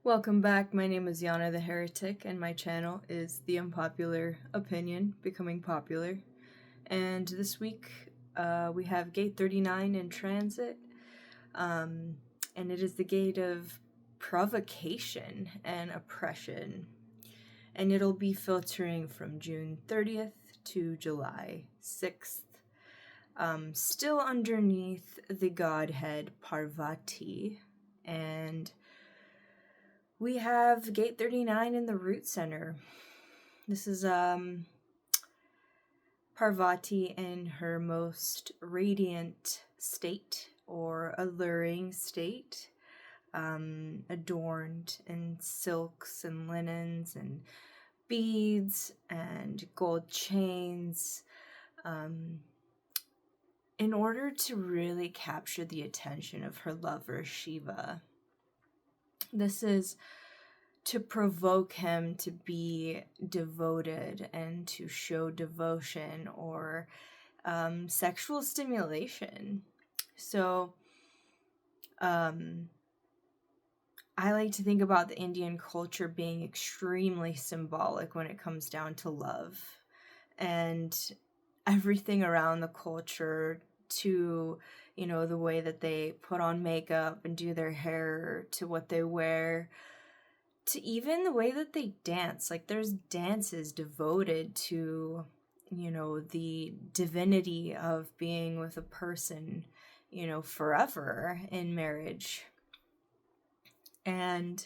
Welcome back. My name is Yanna the Heretic, and my channel is The Unpopular Opinion Becoming Popular. And this week, we have Gate 39 in transit, and it is the gate of provocation and oppression. And it'll be filtering from June 30th to July 6th. Still underneath the godhead Parvati, and we have Gate 39 in the root center. This is Parvati in her most radiant state or alluring state, adorned in silks and linens and beads and gold chains, in order to really capture the attention of her lover Shiva. This is to provoke him to be devoted and to show devotion or sexual stimulation. So I like to think about the Indian culture being extremely symbolic when it comes down to love, and everything around the culture, to the way that they put on makeup and do their hair, to what they wear, to even the way that they dance. Like, there's dances devoted to the divinity of being with a person forever in marriage. And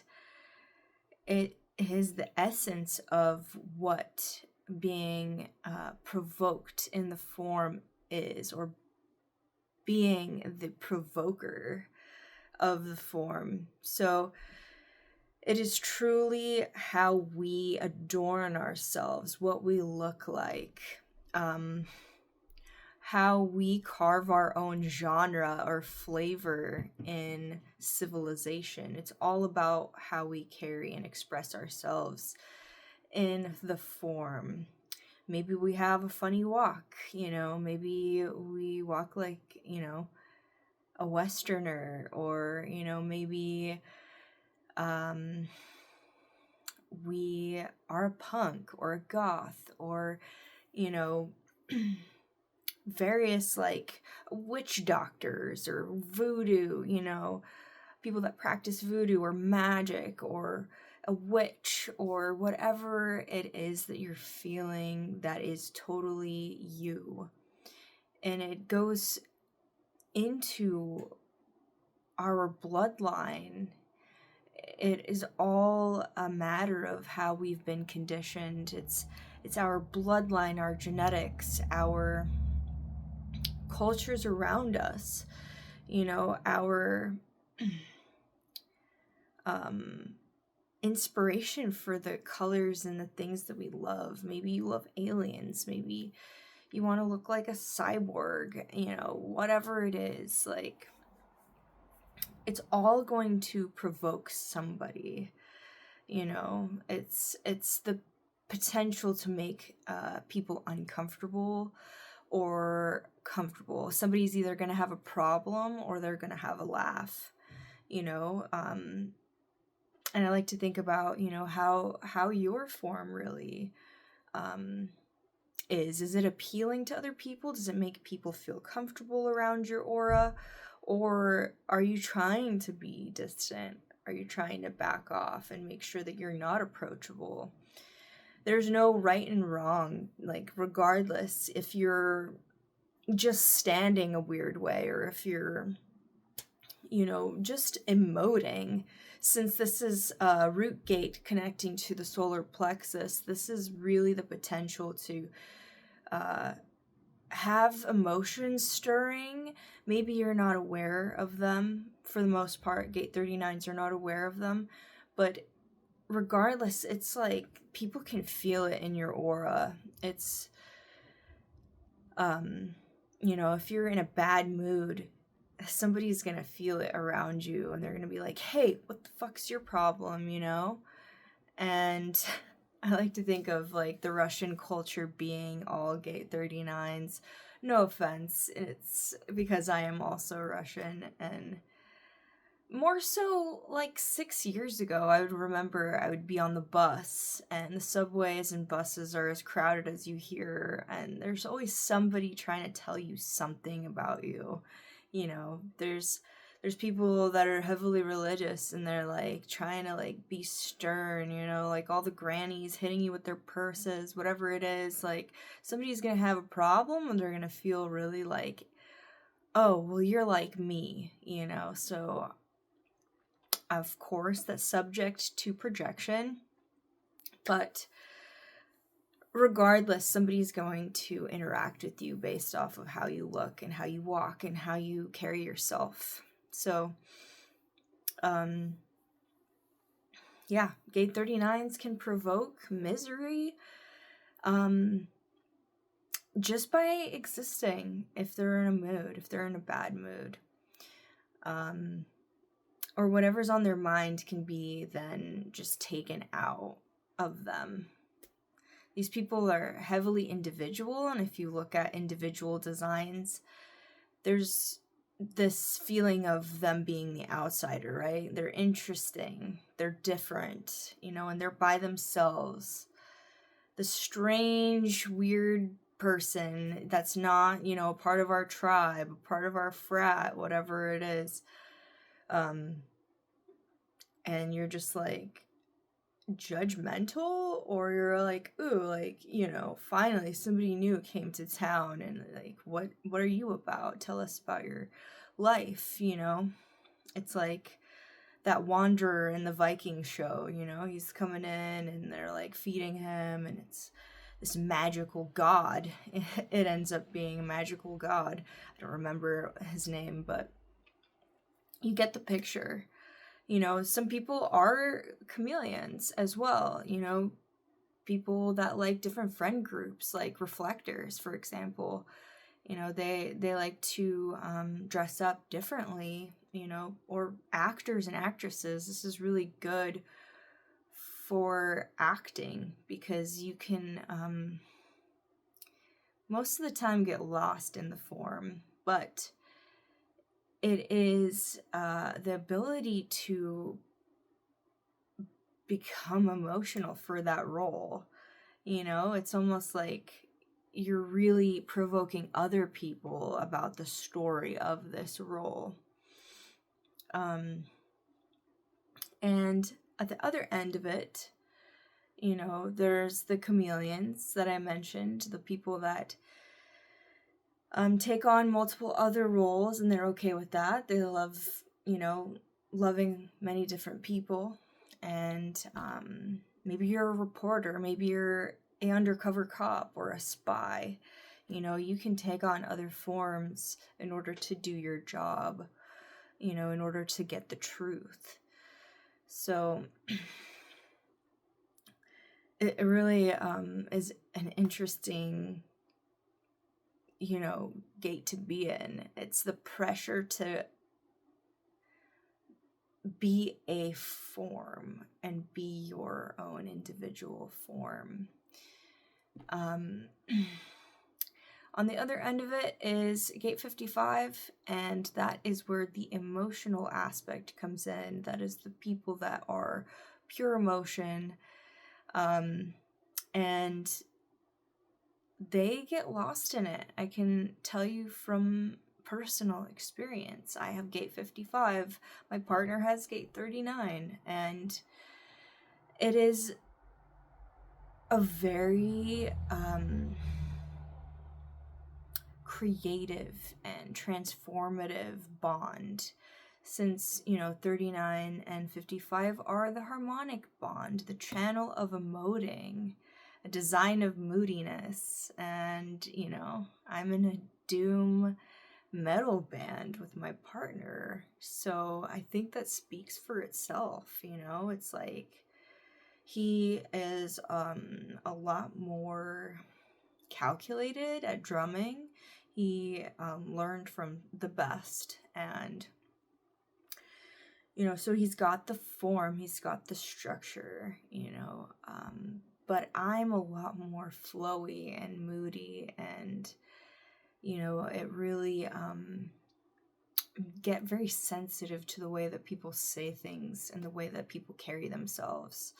it is the essence of what being provoked in the form is, or being the provoker of the form. So it is truly how we adorn ourselves, what we look like, how we carve our own genre or flavor in civilization. It's all about how we carry and express ourselves in the form. Maybe we have a funny walk, maybe we walk like, a Westerner, or, maybe we are a punk or a goth, or, various like witch doctors or voodoo, people that practice voodoo or magic, or a witch, or whatever it is that you're feeling that is totally you. And it goes into our bloodline. It is all a matter of how we've been conditioned. It's our bloodline, our genetics, our cultures around us, our inspiration for the colors and the things that we love. Maybe you love aliens, maybe you want to look like a cyborg, whatever it is. Like, it's all going to provoke somebody. It's the potential to make people uncomfortable or comfortable. Somebody's either going to have a problem or they're going to have a laugh, and I like to think about, how your form really is. Is it appealing to other people? Does it make people feel comfortable around your aura? Or are you trying to be distant? Are you trying to back off and make sure that you're not approachable? There's no right and wrong. Like, regardless if you're just standing a weird way, or if you're, just emoting. Since this is a root gate connecting to the solar plexus, this is really the potential to have emotions stirring. Maybe you're not aware of them. For the most part, Gate 39s are not aware of them. But regardless, it's like people can feel it in your aura. It's, if you're in a bad mood, somebody's gonna feel it around you, and they're gonna be like, hey, what the fuck's your problem, And I like to think of like the Russian culture being all Gate 39s. No offense, it's because I am also Russian, and more so like 6 years ago, I would remember I would be on the bus, and the subways and buses are as crowded as you hear, and there's always somebody trying to tell you something about you. You know, there's people that are heavily religious, and they're like trying to like be stern, you know, like all the grannies hitting you with their purses, whatever it is. Like, somebody's gonna have a problem, and they're gonna feel really like, oh, well, you're like me, you know. So of course, that's subject to projection, but regardless, somebody's going to interact with you based off of how you look and how you walk and how you carry yourself. So, yeah, gate 39s can provoke misery just by existing, if they're in a mood, if they're in a bad mood. Or whatever's on their mind can be then just taken out of them. These people are heavily individual, and if you look at individual designs, there's this feeling of them being the outsider, right? They're interesting, they're different, you know, and they're by themselves. The strange, weird person that's not, you know, a part of our tribe, a part of our frat, whatever it is. And you're just like judgmental, or you're like, ooh, like, you know, finally somebody new came to town, and like, what are you about? Tell us about your life, you know? It's like that wanderer in the Viking show, you know, he's coming in and they're like feeding him, and it's this magical god. It ends up being a magical god. I don't remember his name, but you get the picture. You know, some people are chameleons as well, you know, people that like different friend groups, like reflectors, for example. You know, they like to dress up differently, you know, or actors and actresses. This is really good for acting because you can most of the time get lost in the form, but it is the ability to become emotional for that role. You know, it's almost like you're really provoking other people about the story of this role. And at the other end of it, you know, there's the chameleons that I mentioned, the people that take on multiple other roles, and they're okay with that. They love, you know, loving many different people. And maybe you're a reporter, maybe you're an undercover cop or a spy. You know, you can take on other forms in order to do your job, you know, in order to get the truth. So it really is an interesting, you know, gate to be in. It's the pressure to be a form and be your own individual form. On the other end of it is gate 55, and that is where the emotional aspect comes in. That is the people that are pure emotion, and they get lost in it. I can tell you from personal experience. I have gate 55. My partner has gate 39, and it is a very creative and transformative bond, since, you know, 39 and 55 are the harmonic bond, the channel of emoting, a design of moodiness. And, you know, I'm in a doom metal band with my partner, so I think that speaks for itself. You know, it's like he is a lot more calculated at drumming. He learned from the best, and, you know, so he's got the form, he's got the structure, you know, but I'm a lot more flowy and moody, and, you know, it really get very sensitive to the way that people say things and the way that people carry themselves.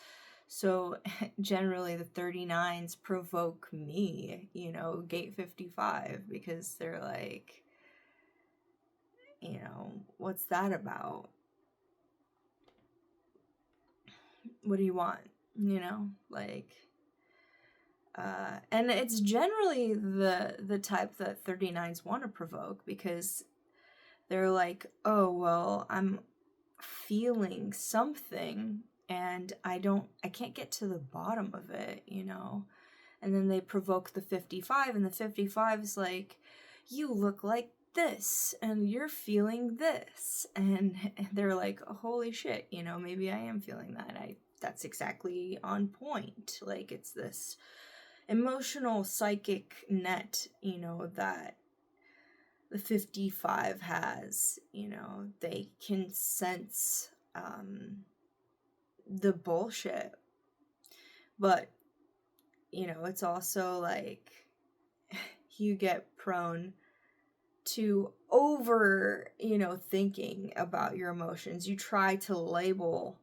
So generally the 39s provoke me, you know, gate 55, because they're like, you know, what's that about? What do you want? You know, like, and it's generally the type that 39s want to provoke, because they're like, oh, well, I'm feeling something and I can't get to the bottom of it, you know? And then they provoke the 55, and the 55 is like, you look like this and you're feeling this. And they're like, oh, holy shit, you know, maybe I am feeling that. That's exactly on point. Like, it's this emotional psychic net, you know, that the 55 has. You know, they can sense the bullshit, but, you know, it's also like you get prone to over, you know, thinking about your emotions. You try to label,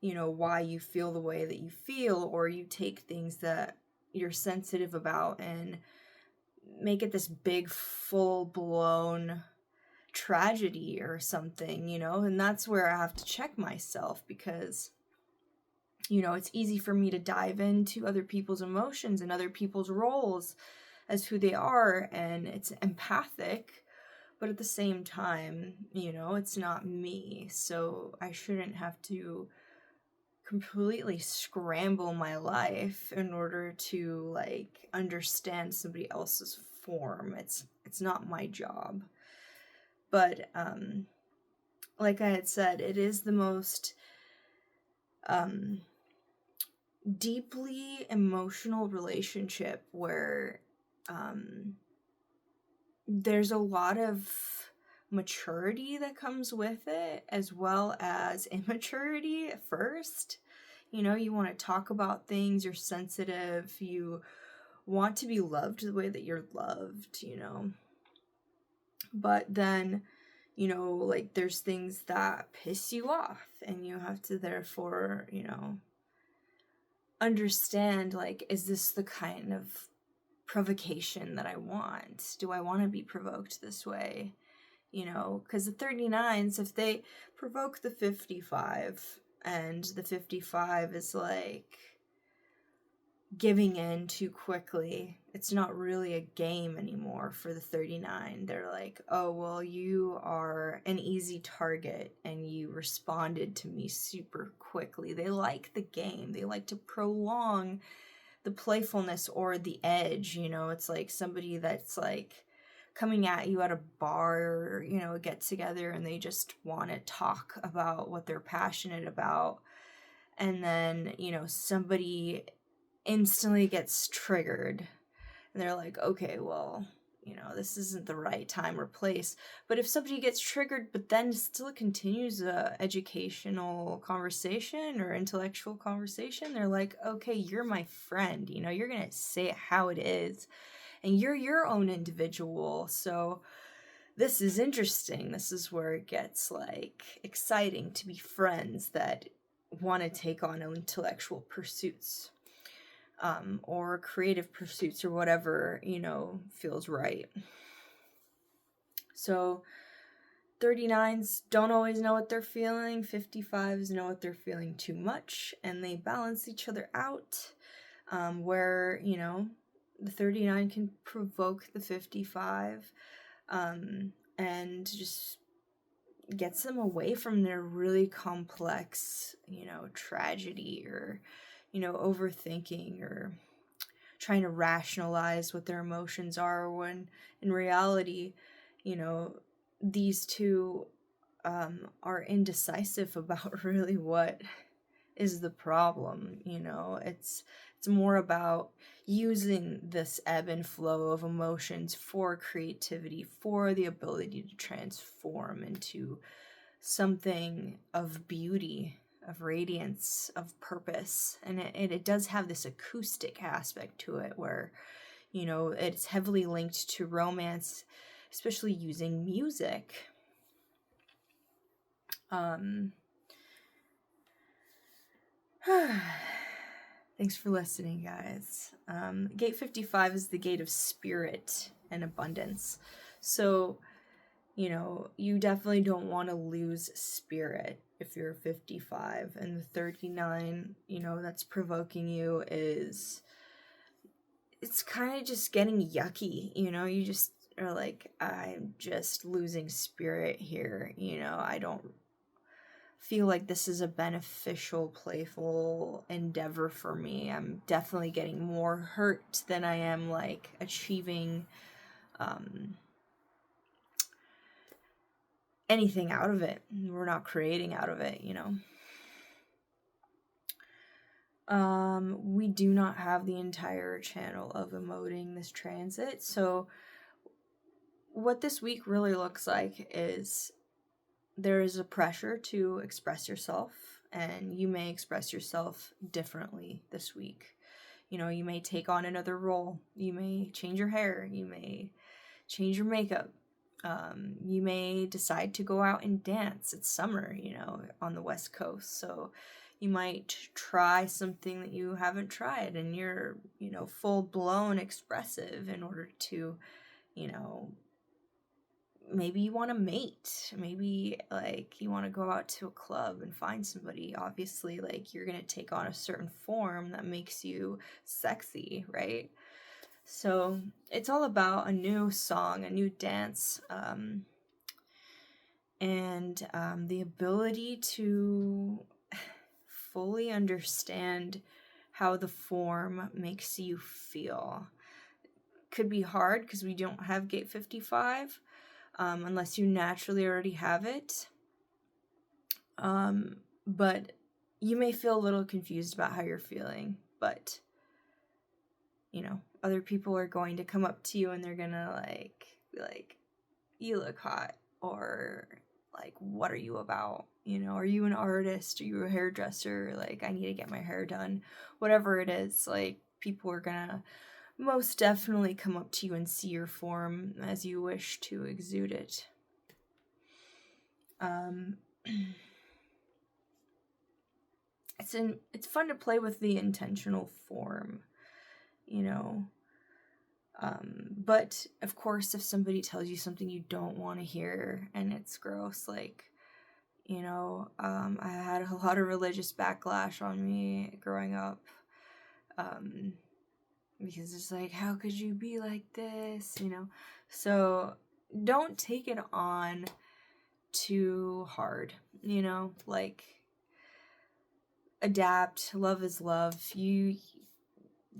you know, why you feel the way that you feel, or you take things that you're sensitive about and make it this big full-blown tragedy or something, you know. And that's where I have to check myself, because, you know, it's easy for me to dive into other people's emotions and other people's roles as who they are, and it's empathic, but at the same time, you know, it's not me, so I shouldn't have to completely scramble my life in order to, like, understand somebody else's form. It's not my job. But like I had said, it is the most deeply emotional relationship where there's a lot of maturity that comes with it, as well as immaturity at first. You know, you want to talk about things, you're sensitive, you want to be loved the way that you're loved, you know. But then, you know, like, there's things that piss you off, and you have to therefore, you know, understand, like, is this the kind of provocation that I want? Do I want to be provoked this way? You know, because the 39s, if they provoke the 55, and the 55 is like giving in too quickly, it's not really a game anymore for the 39. They're like, oh, well, you are an easy target and you responded to me super quickly. They like the game. They like to prolong the playfulness or the edge, you know. It's like somebody that's like coming at you at a bar, or, you know, a get together, and they just want to talk about what they're passionate about, and then, you know, somebody instantly gets triggered, and they're like, okay, well, you know, this isn't the right time or place. But if somebody gets triggered but then still continues a educational conversation or intellectual conversation, they're like, okay, you're my friend, you know, you're gonna say it how it is, and you're your own individual, so this is interesting. This is where it gets, like, exciting to be friends that want to take on intellectual pursuits, or creative pursuits, or whatever, you know, feels right. So 39s don't always know what they're feeling. 55s know what they're feeling too much, and they balance each other out, where, you know, the 39 can provoke the 55, and just gets them away from their really complex, you know, tragedy, or, you know, overthinking, or trying to rationalize what their emotions are, when in reality, you know, these two are indecisive about really what is the problem. You know, it's more about using this ebb and flow of emotions for creativity, for the ability to transform into something of beauty, of radiance, of purpose. And it does have this acoustic aspect to it, where, you know, it's heavily linked to romance, especially using music. Thanks for listening, guys. Gate 55 is the gate of spirit and abundance. So, you know, you definitely don't want to lose spirit if you're 55. And the 39, you know, that's provoking you is, it's kind of just getting yucky, you know? You just are like, I'm just losing spirit here, you know? I don't feel like this is a beneficial, playful endeavor for me. I'm definitely getting more hurt than I am like achieving anything out of it. We're not creating out of it, you know. We do not have the entire channel of emoting this transit, so what this week really looks like is there is a pressure to express yourself, and you may express yourself differently this week. You know, you may take on another role. You may change your hair. You may change your makeup. You may decide to go out and dance. It's summer, you know, on the West Coast. So you might try something that you haven't tried, and you're, you know, full-blown expressive in order to, you know, maybe you want to mate. Maybe, like, you want to go out to a club and find somebody. Obviously, like, you're going to take on a certain form that makes you sexy, right? So it's all about a new song, a new dance, and the ability to fully understand how the form makes you feel. Could be hard because we don't have gate 55, unless you naturally already have it. But you may feel a little confused about how you're feeling, but, you know, other people are going to come up to you and they're gonna, like, be like, you look hot, or, like, what are you about? You know, are you an artist? Are you a hairdresser? Like, I need to get my hair done. Whatever it is, like, people are gonna most definitely come up to you and see your form as you wish to exude it. It's fun to play with the intentional form, you know. But of course, if somebody tells you something you don't want to hear and it's gross, like, you know, I had a lot of religious backlash on me growing up, because it's like, how could you be like this, you know? So don't take it on too hard, you know, like, adapt. Love is love. You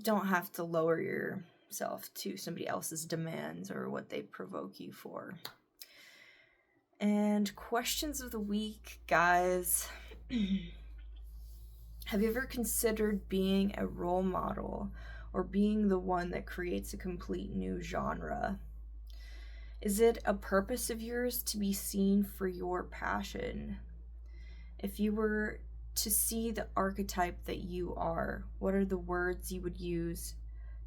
don't have to lower yourself to somebody else's demands or what they provoke you for. And questions of the week, guys. Have you ever considered being a role model or being the one that creates a complete new genre? Is it a purpose of yours to be seen for your passion? If you were to see the archetype that you are, what are the words you would use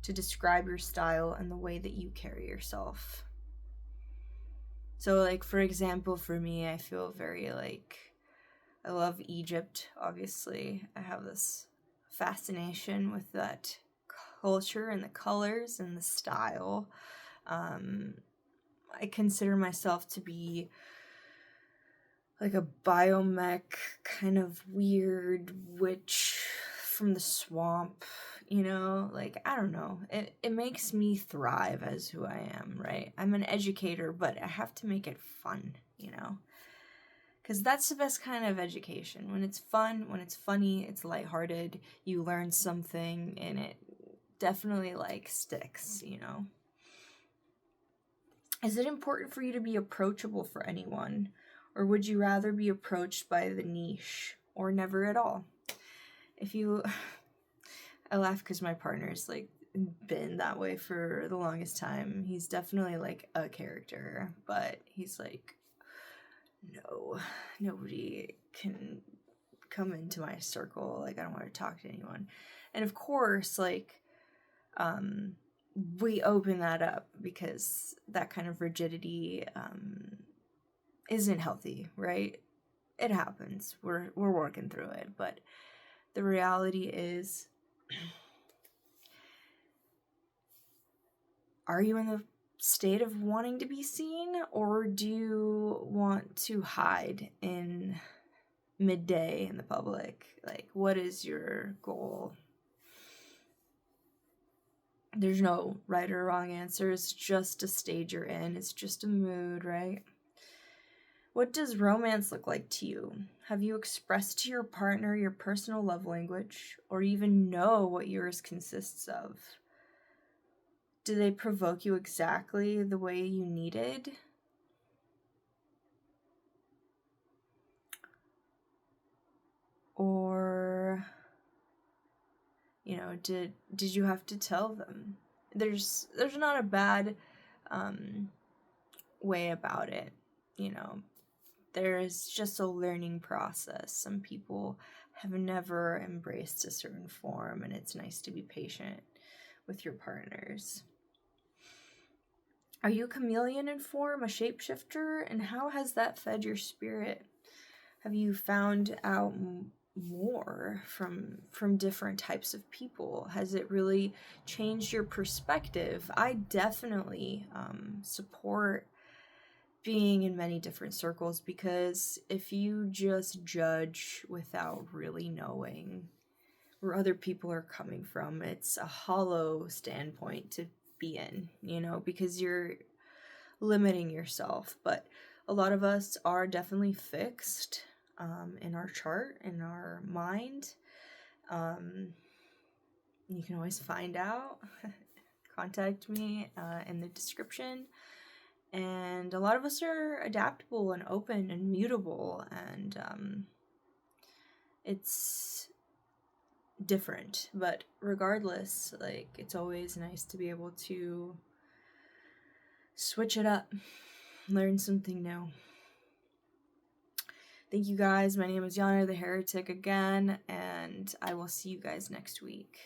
to describe your style and the way that you carry yourself? So, like, for example, for me, I feel very, like, I love Egypt, obviously. I have this fascination with that culture and the colors and the style. I consider myself to be like a biomech kind of weird witch from the swamp, you know? Like, I don't know. It makes me thrive as who I am, right? I'm an educator, but I have to make it fun, you know? Because that's the best kind of education. When it's fun, when it's funny, it's lighthearted, you learn something, and it definitely, like, sticks, you know? Is it important for you to be approachable for anyone? Or would you rather be approached by the niche? Or never at all? If you... I laugh because my partner's, like, been that way for the longest time. He's definitely, like, a character. But he's like, no, nobody can come into my circle. Like, I don't want to talk to anyone. And of course, like, we open that up because that kind of rigidity isn't healthy, right? it happens. We're working through it, but the reality is, are you in the state of wanting to be seen, or do you want to hide in midday in the public? Like, what is your goal? There's no right or wrong answer. It's just a stage you're in. It's just a mood, right? What does romance look like to you? Have you expressed to your partner your personal love language, or even know what yours consists of? Do they provoke you exactly the way you needed? Or, you know, did you have to tell them? There's not a bad way about it, you know. There's just a learning process. Some people have never embraced a certain form, and it's nice to be patient with your partners. Are you a chameleon in form, a shapeshifter, and how has that fed your spirit? Have you found out more from different types of people? Has it really changed your perspective? I definitely support being in many different circles, because if you just judge without really knowing where other people are coming from, it's a hollow standpoint to be in, you know, because you're limiting yourself. But a lot of us are definitely fixed in our chart, in our mind. You can always find out. Contact me in the description. And a lot of us are adaptable and open and mutable, and it's different. But regardless, like, it's always nice to be able to switch it up, learn something new. Thank you guys. My name is Yanna the Heretic again, and I will see you guys next week.